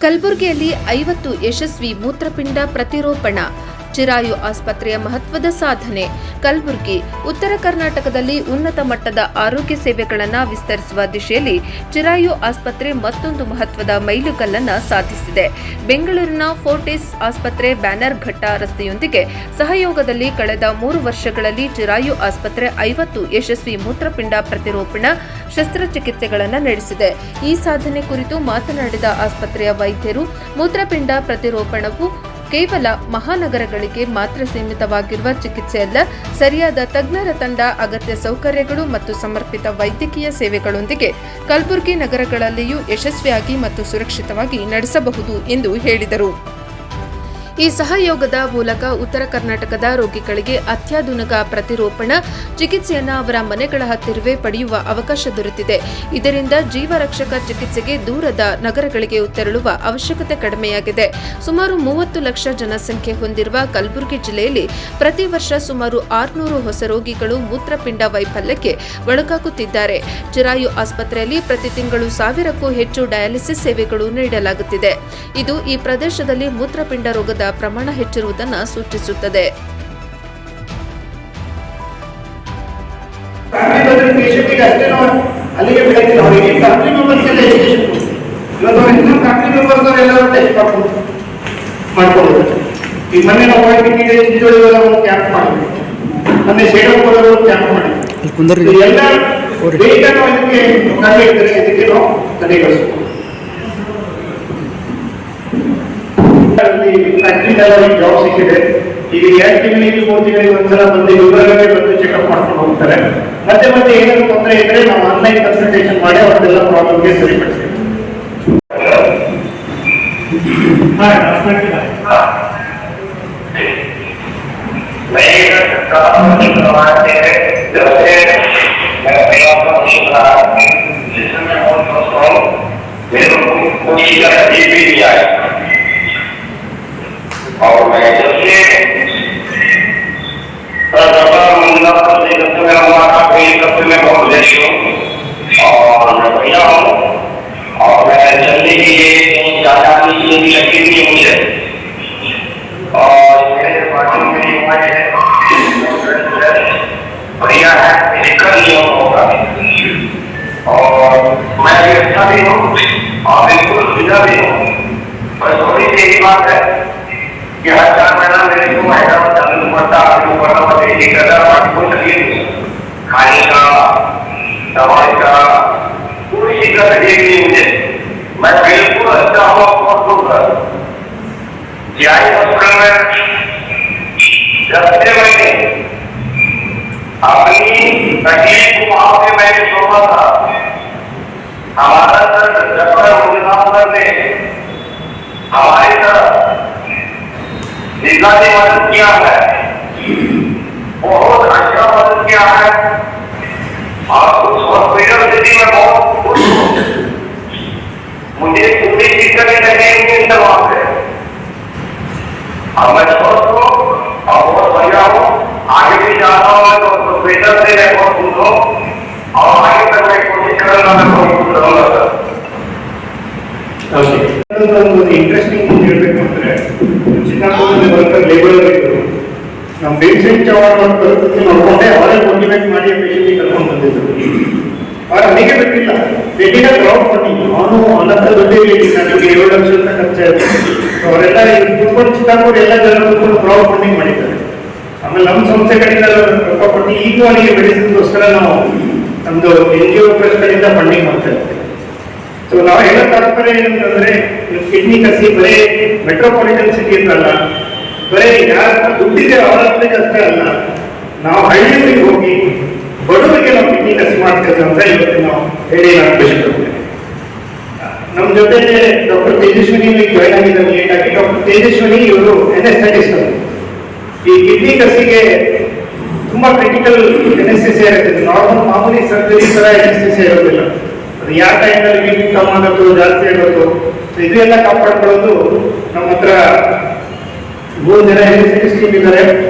ಕಲಬುರಗಿಯಲ್ಲಿ 50 ಯಶಸ್ವಿ ಮೂತ್ರಪಿಂಡ ಪ್ರತಿರೋಪಣಾ ಚಿರಾಯು ಆಸ್ಪತ್ರೆಯ ಮಹತ್ವದ ಸಾಧನೆ. ಕಲಬುರಗಿ ಉತ್ತರ ಕರ್ನಾಟಕದಲ್ಲಿ ಉನ್ನತ ಮಟ್ಟದ ಆರೋಗ್ಯ ಸೇವೆಗಳನ್ನು ವಿಸ್ತರಿಸುವ ದಿಶೆಯಲ್ಲಿ ಚಿರಾಯು ಆಸ್ಪತ್ರೆ ಮತ್ತೊಂದು ಮಹತ್ವದ ಮೈಲುಗಲ್ಲನ್ನು ಸಾಧಿಸಿದೆ. ಬೆಂಗಳೂರಿನ ಫೋರ್ಟಿಸ್ ಆಸ್ಪತ್ರೆ ಬ್ಯಾನರ್ ಘಟ್ಟ ರಸ್ತೆಯೊಂದಿಗೆ ಸಹಯೋಗದಲ್ಲಿ ಕಳೆದ 3 ವರ್ಷಗಳಲ್ಲಿ ಚಿರಾಯು ಆಸ್ಪತ್ರೆ 50 ಯಶಸ್ವಿ ಮೂತ್ರಪಿಂಡ ಪ್ರತಿರೋಪಣಾ ಶಸ್ತ್ರಚಿಕಿತ್ಸೆಗಳನ್ನು ನಡೆಸಿದೆ. ಈ ಸಾಧನೆ ಕುರಿತು ಮಾತನಾಡಿದ ಆಸ್ಪತ್ರೆಯ ವೈದ್ಯರು, ಮೂತ್ರಪಿಂಡ ಪ್ರತಿರೋಪಣವು ಕೇವಲ ಮಹಾನಗರಗಳಿಗೆ ಮಾತ್ರ ಸೀಮಿತವಾಗಿರುವ ಚಿಕಿತ್ಸೆಯಲ್ಲ, ಸರಿಯಾದ ತಜ್ಞರ ತಂಡ, ಅಗತ್ಯ ಸೌಕರ್ಯಗಳು ಮತ್ತು ಸಮರ್ಪಿತ ವೈದ್ಯಕೀಯ ಸೇವೆಗಳೊಂದಿಗೆ ಕಲಬುರಗಿ ನಗರಗಳಲ್ಲಿಯೂ ಯಶಸ್ವಿಯಾಗಿ ಮತ್ತು ಸುರಕ್ಷಿತವಾಗಿ ನಡೆಸಬಹುದು ಎಂದು ಹೇಳಿದರು. ಈ ಸಹಯೋಗದ ಮೂಲಕ ಉತ್ತರ ಕರ್ನಾಟಕದ ರೋಗಿಗಳಿಗೆ ಅತ್ಯಾಧುನಿಕ ಪ್ರತಿರೋಪಣಾ ಚಿಕಿತ್ಸೆಯನ್ನು ಅವರ ಮನೆಗಳ ಹತ್ತಿರವೇ ಪಡೆಯುವ ಅವಕಾಶ ದೊರೆತಿದೆ. ಇದರಿಂದ ಜೀವರಕ್ಷಕ ಚಿಕಿತ್ಸೆಗೆ ದೂರದ ನಗರಗಳಿಗೆ ತೆರಳುವ ಅವಶ್ಯಕತೆ ಕಡಿಮೆಯಾಗಿದೆ. ಸುಮಾರು 30 ಲಕ್ಷ ಜನಸಂಖ್ಯೆ ಹೊಂದಿರುವ ಕಲಬುರಗಿ ಜಿಲ್ಲೆಯಲ್ಲಿ ಪ್ರತಿ ವರ್ಷ ಸುಮಾರು 600 ಹೊಸ ರೋಗಿಗಳು ಮೂತ್ರಪಿಂಡ ವೈಫಲ್ಯಕ್ಕೆ ಒಳಗಾಗುತ್ತಿದ್ದಾರೆ. ಚಿರಾಯು ಆಸ್ಪತ್ರೆಯಲ್ಲಿ ಪ್ರತಿ ತಿಂಗಳು 1000ಕ್ಕೂ ಹೆಚ್ಚು ಡಯಾಲಿಸಿಸ್ ಸೇವೆಗಳು ನೀಡಲಾಗುತ್ತಿದೆ. ಇದು ಈ ಪ್ರದೇಶದಲ್ಲಿ ಮೂತ್ರಪಿಂಡ ರೋಗದ ಪ್ರಮಾಣ ಹೆಚ್ಚಿರುವುದನ್ನು ಸೂಚಿಸುತ್ತದೆ. ಜಾಬ್ ಸಿಕ್ಕಿದೆ. ಈಗ 2 ತಿಂಗಳಿಗೆ 3 ತಿಂಗಳಿಗೆ ಒಂದ್ಸಲ ಬಂದು ವಿವರವಾಗಿ ಬಂದು ಚೆಕ್ಅಪ್ ಮಾಡ್ಕೊಂಡು ಹೋಗ್ತಾರೆ. ಮತ್ತೆ ಏನಾದ್ರು ತೊಂದರೆ ಇದ್ರೆ ನಾವು ಆನ್ಲೈನ್ ಕನ್ಸಲ್ಟೇಷನ್ ಮಾಡಿ ಅವ್ರದ್ದೆಲ್ಲ ಪ್ರಾಬ್ಲಮ್ಗೆ ಸರಿಪಡಿಸ್ತೀವಿ. और मैं जब से मैं बहुत देश हूँ और मैं भैया हूँ और मैं चलने के लिए जाने की शक्ति नहीं है मुझे और मेरे पार्टी मेरी उम्र है भैया है दिक्कत नहीं होगा और मैं अच्छा भी हूँ और बिल्कुल सीधा भी हूँ। बस थोड़ी सी यही बात है कि हर 4 महीना मेरे को हैदराबाद जाना पड़ता आपको चाहिए खाने का, दवाई का, पूरी दिक्कत है मुझे। मैं बिल्कुल अच्छा हूँ जीआई हॉस्पिटल में 10 महीने अपनी तकलीफ को वहां से मैंने सोचा था। हमारा सर ने हमारी तरफ ने मदद किया है, बहुत अच्छा मदद किया है और उस हॉस्पिटल सिटी में बहुत खुश हूँ। मुझे पूरी दिक्कतें नहीं वहां से अब मैं स्वस्थ हूँ और बहुत बढ़िया हूँ। आगे भी जाता हूँ तो हॉस्पिटल से मैं बहुत खुश हूँ और आगे तक मैं कोशिश करूंगा, मैं बहुत खुश रहूंगा। ಇಂಟ್ರೆಸ್ಟಿಂಗ್ ಹೇಳ್ಬೇಕಂದ್ರೆ ಚಿಕ್ಕಮಗಳೂರಲ್ಲಿ ವರ್ಕರ್ ಲೇಬರ್ ಇದ್ರು. ನಮ್ಮ ಬೇಸಿಕ್ ಚವಾಣ ಪರಿಸ್ಥಿತಿ ನೋಡ್ಕೊಂಡೆ ಅವರೇ ಮೋಟಿವೇಟ್ ಮಾಡಿ ಪೇಷಂಟಿಗೆ ಕರ್ಕೊಂಡು ಬಂದಿದ್ರು. ಅವ್ರು ನನಗೆ ಬಿಟ್ಟಿಲ್ಲ, ಬೇಟಿನ ಕ್ರೌಡ್ ಫಂಡಿಂಗ್ ಅವನು ಅನಂತ ದುಡ್ಡು ನನಗೆ 7 ಲಕ್ಷ ಅಂತ ಖರ್ಚಾಯಿತು. ಅವರೆಲ್ಲ ಕುತ್ಕೊಂಡು ಚಿಕ್ಕಮಗಳೂರು ಎಲ್ಲ ಜನ ಕುತ್ಕೊಂಡು ಕ್ರೌಡ್ ಫಂಡಿಂಗ್ ಮಾಡಿದ್ದಾರೆ. ಆಮೇಲೆ ನಮ್ಮ ಸಂಸ್ಥೆ ಕಡೆಯಿಂದ ರೊಕ್ಕ ಕೊಟ್ಟು ಈಗ ಅವನಿಗೆ ಮೆಡಿಸಿನ್ಗೋಸ್ಕರ ನಾವು ನಮ್ದು NGO ಟ್ರಸ್ಟ್ ಕಡೆಯಿಂದ ಫಂಡಿಂಗ್ ಮಾಡ್ತಾ ಇರ್ತೀವಿ. ಸೊ ನಾವು ಹೇಳೋ ತಾತ್ಪರ್ಯ ಏನಂತಂದ್ರೆ, ಕಿಡ್ನಿ ಕಸಿ ಬರೀ ಮೆಟ್ರೋಪಾಲಿಟನ್ ಸಿಟಿ ಅಂತಲ್ಲ, ಬರೀ ಯಾರ ದುಡ್ಡಿದೆ ಅವರ ಹತ್ರಕ್ಕೆ ಅಷ್ಟೇ ಅಲ್ಲ, ನಾವು ಹಳ್ಳಿಗಳಿಗೆ ಹೋಗಿ ಬಡವರಿಗೆ ನಾವು ಕಿಡ್ನಿ ಕಸಿ ಮಾಡ್ತೇವೆ ಅಂತ ಇವತ್ತು ನಾವು ಹೇಳಿ ನಾನು ಖುಷಿಪಡ್ತೇವೆ. ನಮ್ಮ ಜೊತೆ ಡಾಕ್ಟರ್ ತೇಜಸ್ವಿನಿ ಜಾಯ್ನ್ ಆಗಿದ್ದಾರೆ ಲೇಟ್ ಆಗಿ. ಡಾಕ್ಟರ್ ತೇಜಸ್ವಿನಿ ಇವರು ಎನೆಸ್ಥೆಟಿಸ್ಟ್. ಈ ಕಿಡ್ನಿ ಕಸಿಗೆ ತುಂಬಾ ಕ್ರಿಟಿಕಲ್ ಎನೆಸ್ಥೆಸಿಯಾ ಇರುತ್ತೆ. ನಾರ್ಮಲ್ ಮಾಮೂಲಿ ಸರ್ಜರಿ ತರ ಎನೆಸ್ಥೆಸಿಯಾ ಇರೋದಿಲ್ಲ. ಅದು ಯಾವ ಟೈಮ್ನಲ್ಲಿ ಬಿ ಕಮ್ಮಿ ಆಗುತ್ತೋ ಜಾಸ್ತಿ ಆಗುತ್ತೋ ಇದೆಲ್ಲ ಕಾಪಾಡ್ಕೊಳ್ಳೋದು ನಮ್ಮ ಹತ್ರ 3 ಜನ ಎನೆಸ್ಥೆಟಿಸ್ಟ್ ಟೀಮ್ ಇದ್ದಾರೆ.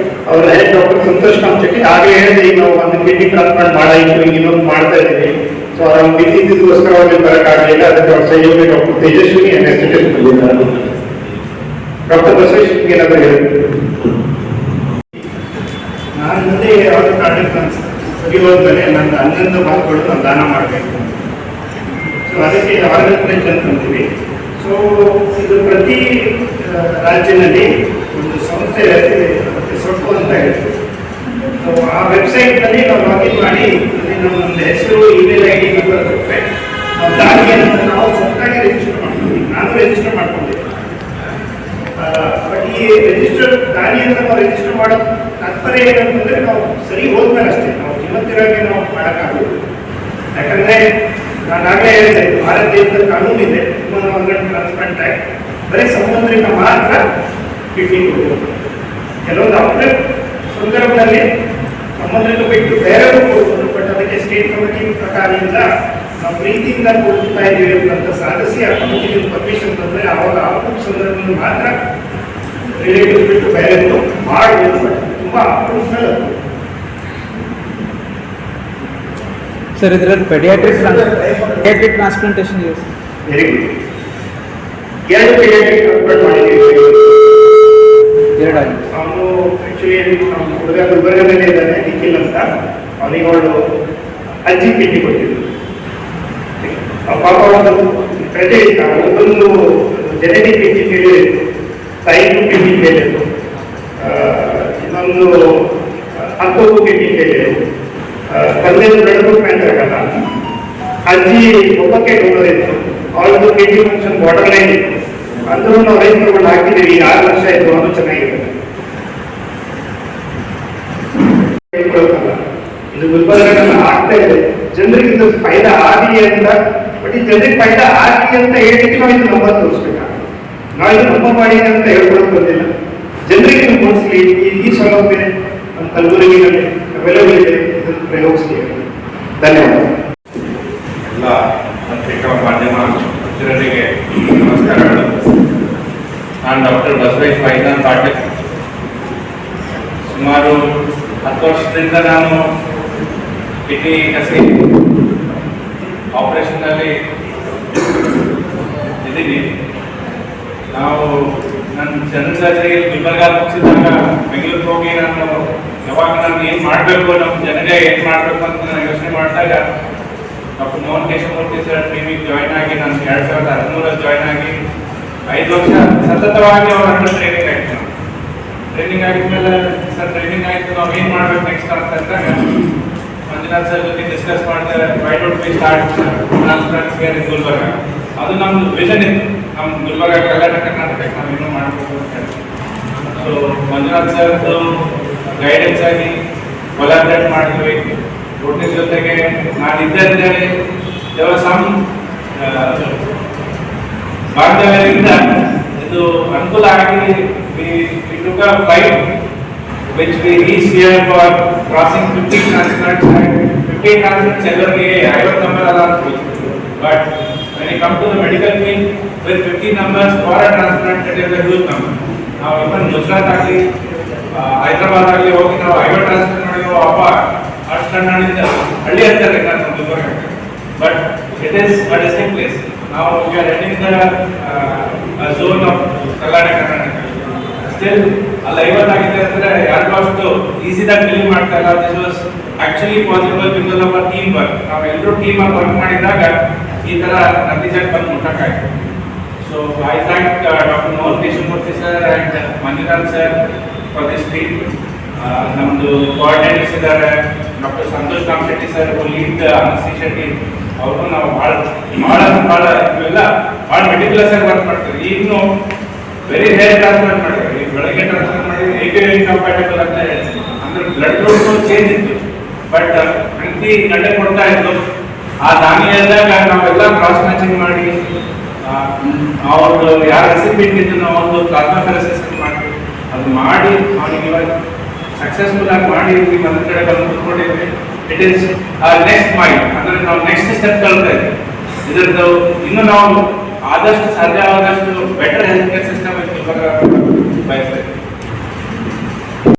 ಅವರ ಹೆಡ್ ಡಾಕ್ಟರ್ ಸಂತೋಷ್ ಕಾಮಚೆಟ್ಟಿ. ಹಾಗೆ ಹೇಳಿದೆ, ಈಗ ನಾವು ಒಂದು ಕಿಡ್ನಿ ಟ್ರಾನ್ಸ್ಪ್ಲಾಂಟ್ ಮಾಡಾಯಿತು, ಇನ್ನೊಂದು ಮಾಡ್ತಾ ಇದ್ದೀವಿ. ಸೊ ಅವ್ರ ಬಿದ್ದಿದ್ದಕ್ಕೋಸ್ಕರ ಅವ್ರಿಗೆ ಬರೋಕ್ಕಾಗಲಿಲ್ಲ. ಅದಕ್ಕೆ ಅವ್ರ ಸಹಯೋಗಿ ಡಾಕ್ಟರ್ ತೇಜಸ್ವಿನಿ ಅನೆಸ್ಥೆಟಿಸ್ಟ್ ಬಂದಿದ್ದಾರೆ. ಡಾಕ್ಟರ್ ಬಸವೇಶ್ವರಿಗೆ ಏನಾದರೂ ಹೇಳಿ. ನಾನು ಮುಂದೆ ಯಾವುದೇ ಕಾರಣಕ್ಕೆ ನಾನು ಸರಿ ಹೋದ್ಮೇಲೆ ನನ್ನ 11 ಭಾಗಗಳು ನಾನು ದಾನ ಮಾಡಬೇಕು. ಸೊ ಅದಕ್ಕೆ ಆರ್ಗನೈಸ್ ಅಂತಂತೀವಿ. ಸೊ ಇದು ಪ್ರತಿ ರಾಜ್ಯದಲ್ಲಿ ಒಂದು ಸಂಸ್ಥೆ ಸೊಟ್ಟು ಅಂತ ಹೇಳ್ತೀವಿ. ಸೊ ಆ ವೆಬ್ಸೈಟ್ನಲ್ಲಿ ನಾವು ಲಾಗಿನ್ ಮಾಡಿ ಅಲ್ಲಿ ನಮ್ಮ ಹೆಸರು, ಇಮೇಲ್ ಐ ಡಿ ನಂಬರ್ ಕೊಟ್ಟರೆ ನಾವು ದಾನಿಯನ್ನು ನಾವು ಸ್ವಂತಾಗಿ ರಿಜಿಸ್ಟರ್ ಮಾಡ್ತೀವಿ. ನಾನು ರಿಜಿಸ್ಟರ್ ಮಾಡ್ಕೊಂಡಿದ್ದೆ. ಬಟ್ ಈ ರಿಜಿಸ್ಟರ್ ದಾನಿ ಅಂತ ನಾವು ರಿಜಿಸ್ಟರ್ ಮಾಡೋ ತಾತ್ಪರ್ಯ ಏನಂತಂದ್ರೆ ನಾವು ಸರಿ ಹೋದ್ಮೇಲೆ ಅಷ್ಟೇ, ನಾವು ಜೀವಂತಿರಾಗಿ ನಾವು ಮಾಡೋಕ್ಕಾಗೋದು. ಯಾಕಂದ್ರೆ ನಾನು ಆಗಲೇ ಹೇಳಿದೆ, ಭಾರತ ದೇಶದ ಕಾನೂನಿದೆ ಹ್ಯೂಮನ್ ಆರ್ಗನ್ ಟ್ರಾನ್ಸ್ಪ್ಲಾಂಟ್ ಆಕ್ಟ್, ಬರೀ ಸಂಬಂಧಿಕ ಮಾತ್ರ ಕಿಡ್ನಿ ಕೊಡಬಹುದು. ಕೆಲವೊಂದು ಅವರ ಸಂದರ್ಭದಲ್ಲಿ ಸಂಬಂಧಿಕ ಬಿಟ್ಟು ಬೇರೆಯವರು ಕೊಡ್ಬೋದು. ಬಟ್ ಅದಕ್ಕೆ ಸ್ಟೇಟ್ ಕಮಿಟಿ ಪ್ರಕಾರದಿಂದ ನಾವು ಪ್ರೀತಿಯಿಂದ ಕೊಡ್ತಾ ಇದ್ದೀವಿ ಅಂತ ಸಾಧಿಸಿ ಆ ಕಮಿಟಿಗೆ ಪರ್ಮಿಷನ್ ಬಂದರೆ ಅವಾಗ ಆ ಸಂದರ್ಭದಲ್ಲಿ ಮಾತ್ರ ರಿಲೇಟಿವ್ ಬಿಟ್ಟು ಬೇರೆಯವರು ಮಾಡಬಹುದು. ಬಟ್ ತುಂಬ ಅಪ್ರೂವ್ಸ್ನಲ್ಲಿ ಅದು. ಸರ್ ಇದರಲ್ಲಿ ಪೆಡಿಯಾಟ್ರಿಕ್ ಟ್ರಾನ್ಸ್ಪ್ಲಾಂಟೇಷನ್ ಇದೆ. Very good. 2 ಪೀರಿಯಾಟ್ರಿಕ್ ಟ್ರಾನ್ಸ್ಪ್ಲಾಂಟ್ ಮಾಡಿದ್ದೀವಿ. 2 ಆಗಿದೆ. ಅವನು ಆ್ಯಕ್ಚುಲಿ ನಮ್ಮ ಹುಡುಗ ಗುಲ್ಬರ್ಗದಲ್ಲೇ ಇದ್ದಾನೆ, ನಿಖಿಲ್ ಅಂತ. ಅವನಿಗೆ ಅವಳು ಅಜ್ಜಿ ಕಿಡ್ನಿ ಕೊಟ್ಟಿದ್ದು. ಪಾಪ ಒಂದು ಪ್ರಜೆ ಇತ್ತು, ಒಂದು ಜೆನೆಟಿಕ್ ಕಿಡ್ನಿ ಫೇಲ್ಯೂರ್ ಇತ್ತು, ತಾಯಿಗೂ ಕಿಡ್ನಿ ಫೇಲ್ಯೂರ್ ಇತ್ತು, ಇನ್ನೊಂದು ಹತ್ತೊಂದು ಕಿಡ್ನಿ ಫೇಲ್ಯೂರ್, ತಂದೆ ಬ್ಲಡ್ ಗ್ರೂಪ್ ಅಂತ ಆಗಲ್ಲ. ಅಜ್ಜಿ ಒಬ್ಬಕ್ಕೆ ಡೋನರ್ ಇತ್ತು, ಅವ್ರದ್ದು ಕಿಡ್ನಿ ಫಂಕ್ಷನ್ ಬಾರ್ಡರ್ ಲೈನ್ ಇತ್ತು. ಅಂದ್ರೂ ನಾವು ರೈಸ್ ತಗೊಂಡು ಹಾಕಿದ್ದೀವಿ. ಈಗ 6 ವರ್ಷ ಆಯಿತು, ಅದು ಚೆನ್ನಾಗಿದೆ. ಇದು ಗುಲ್ಬರ್ಗದಲ್ಲಿ ಆಗ್ತಾ ಇದೆ. ಜನರಿಗೆ ಇದು ಫೈದಾ ಆಗಲಿ ಅಂತ, ಬಟ್ ಈ ಜನರಿಗೆ ಫೈದಾ ಆಗಲಿ ಅಂತ ಹೇಳಿಕ್ಕೆ ನಾವು ಇದು ನಂಬರ್ ತೋರಿಸ್ಬೇಕಾಗುತ್ತೆ. ನಾವು ಇದು ನಮ್ಮ ಮಾಡಿ ಅಂತ ಹೇಳ್ಕೊಳಕ್ ಬಂದಿಲ್ಲ. ಜನರಿಗೆ ಮುಗಿಸ್ಲಿ, ಈ ಸೌಲಭ್ಯ ನಮ್ಮ ಕಲಬುರಗಿನಲ್ಲಿ ಅವೈಲೇಬಲ್ ಇದೆ, ಇದನ್ನು ಪ್ರಯೋಗಿಸ್ಲಿ. ಧನ್ಯವಾದ. ಎಲ್ಲ ಪತ್ರಿಕಾ ಮಾಧ್ಯಮ ಮಿತ್ರರಿಗೆ ನಮಸ್ಕಾರಗಳು. ನಾನು ಡಾಕ್ಟರ್ ಬಸವೇಶ್ ವೈದ್ಯನಾಥ್ ಪಾಟೀಲ್. ಸುಮಾರು 10 ವರ್ಷದಿಂದ ನಾನು ಕಿಡ್ನಿ ಕಸಿ ಆಪರೇಷನ್ನಲ್ಲಿ ಇದ್ದೀನಿ. ನಾವು ನನ್ನ ಜನರಲ್ ಸರ್ಜರಿ ಗುಲ್ಬರ್ಗ ಮುಗಿಸಿದಾಗ ಬೆಂಗಳೂರಿಗೆ ಹೋಗಿ ಯಾವಾಗ ನಾನು ಏನು ಮಾಡಬೇಕು, ನಮ್ಮ ಜನರಿಗೆ ಏನು ಮಾಡಬೇಕು ಅಂತ ನಾನು ಯೋಚನೆ ಮಾಡಿದಾಗ doctor Mohan Keshavamurthy sir training join ಆಗಿ ನಾನು 2013 ಜಾಯ್ನ್ ಆಗಿ 5 ವರ್ಷ ಸತತವಾಗಿ ಅವ್ರ ಹತ್ರ ಟ್ರೈನಿಂಗ್ ಆಯಿತು. ಟ್ರೈನಿಂಗ್ ಆಗಿದ್ಮೇಲೆ ಸರ್ ಟ್ರೈನಿಂಗ್ ಆಯಿತು, ನಾವು ಏನು ಮಾಡಬೇಕು ನೆಕ್ಸ್ಟ್ ಅಂತಂದಾಗ ಮಂಜುನಾಥ್ ಸರ್ ಜೊತೆ ಡಿಸ್ಕಸ್ ಮಾಡಿದ್ರೆ why don't we start transplant care ಇನ್ ಗುಲ್ಬರ್ಗ. ಅದು ನಮ್ಮದು ವಿಷನ್ ಇತ್ತು, ನಮ್ಮ ಗುಲ್ಬರ್ಗ ಕರ್ನಾಟಕಕ್ಕೆ ನಾವು ಇನ್ನೂ ಮಾಡಬೇಕು ಅಂತ ಹೇಳಿ. ಸೊ ಮಂಜುನಾಥ್ ಸರ್ದು ಗೈಡೆನ್ಸ್ ಆಗಿ ಕೊಲಾಬ್ರೇಟ್ ಮಾಡಿದ್ವಿ. ಒಟ್ಟಿನ ಜೊತೆಗೆ ನಾನು ಇದ್ದೆ ಅಂತೇಳಿ ಸಮ್ ಬಾಂಧವ್ಯದಿಂದ ಇದು ಅನುಕೂಲ ಆಗಿ took a flight which we reached here for crossing 15 transplants. 15 transplants ಎಲ್ಲರಿಗೆ 50 ನಂಬರ್ ಅಲ್ಲ ಅಂತ. But when you come to the medical field with 15 numbers for a transplant, it is a huge number. ನಾವು ಇವನ್ ಗುಜರಾತ್ ಆಗಲಿ ಹೈದರಾಬಾದ್ ಆಗಲಿ ಹೋಗಿ ನಾವು 50 ಟ್ರಾನ್ಸ್ಪ್ಲಾಂಟ್ ಮಾಡಿರೋ ಅಪ್ಪ ಅಷ್ಟಣ್ಣಿಂದ ಹಳ್ಳಿ ಅಂತಾರೆ ನಾನು Gulbarga. But it is a distinct place. ನಾವು we are heading the zone of Karnataka. Still ಅಲ್ಲಿ 50 ಆಗಿದೆ ಅಂದರೆ ಯಾರಿಗೂ ಅಷ್ಟು ಈಸಿದಾಗಿ ಬಿಲೀವ್ ಮಾಡ್ತಾ ಇಲ್ಲ. This was actually possible because of our team work. ನಾವೆಲ್ಲರೂ ಟೀಮ್ ವರ್ಕ್ ಮಾಡಿದಾಗ ಈ ಥರ ನತಿಜಾಗಿ ಬಂದು ಮುಟ್ಟಕ್ಕಾಯ್ತು. So I thank doctor Mohan Keshavamurthy sir and Manjunath sir for this team. ನಮ್ಮದು ಕೋಆರ್ಡಿನೇಟರ್ಸ್ ಇದ್ದಾರೆ, doctor Santosh Kamashetti sir lead anaesthesia team. ಅವರು ನಾವು ಭಾಳ ಇವೆಲ್ಲ ಭಾಳ ಮೆಟಿಕ್ಯುಲಸ್ ಆಗಿ ವರ್ಕ್ ಮಾಡ್ತೀವಿ. ಈಗಲೂ ವೆರಿ ರೇರ್ ಟ್ರಾನ್ಸ್ಪ್ಲಾಂಟ್ ಮಾಡಿದ್ವಿ. ಬೆಳಗ್ಗೆ ಟ್ರಾನ್ಸ್ಪ್ಲಾಂಟ್ ಮಾಡಿದ್ರೆ 80 ಕಂಪ್ಯಾಟಬಲ್ ಅಂತ ಹೇಳಿ, ಅಂದ್ರೆ ಬ್ಲಡ್ ಗ್ರೂಪ್ ಚೇಂಜ್ ಇತ್ತು. ಬಟ್ ವ್ಯಕ್ತಿ ಗಂಟೆ ಕೊಡ್ತಾ ಇತ್ತು. ಆ ದಾನಿ ಹೇಳಿದಾಗ ನಾವೆಲ್ಲ ಕ್ರಾಸ್ ಮ್ಯಾಚಿಂಗ್ ಮಾಡಿ ಅವ್ರದ್ದು ಯಾರು ರೆಸಿಪಿಟ್ ಇದ್ದು ನಾವು ಒಂದು ಪ್ಲಾಸ್ಮಾಫೆರೆಸಿಸ್ ಮಾಡಿ ಅದು ಮಾಡಿ ಅವನಿಗೆ ಇವಾಗ ಸಕ್ಸಸ್ಫುಲ್ ಆಗಿ ಮಾಡಿ ಒಂದು ಕಡೆ ಬಂದು ಕೂತ್ಕೊಂಡಿದ್ವಿ. ಇಟ್ ಈಸ್ ನೆಕ್ಸ್ಟ್ ಮೈಂಡ್, ಅಂದರೆ ನಾವು ನೆಕ್ಸ್ಟ್ ಸ್ಟೆಪ್ ಕಳ್ತಾ ಇದ್ವಿ. ಇದರದ್ದು ಇನ್ನು ನಾವು ಆದಷ್ಟು ಸಾಧ್ಯವಾದಷ್ಟು ಬೆಟರ್ ಹೆಲ್ತ್ ಕೇರ್ ಸಿಸ್ಟಮ್ ಇವಾಗ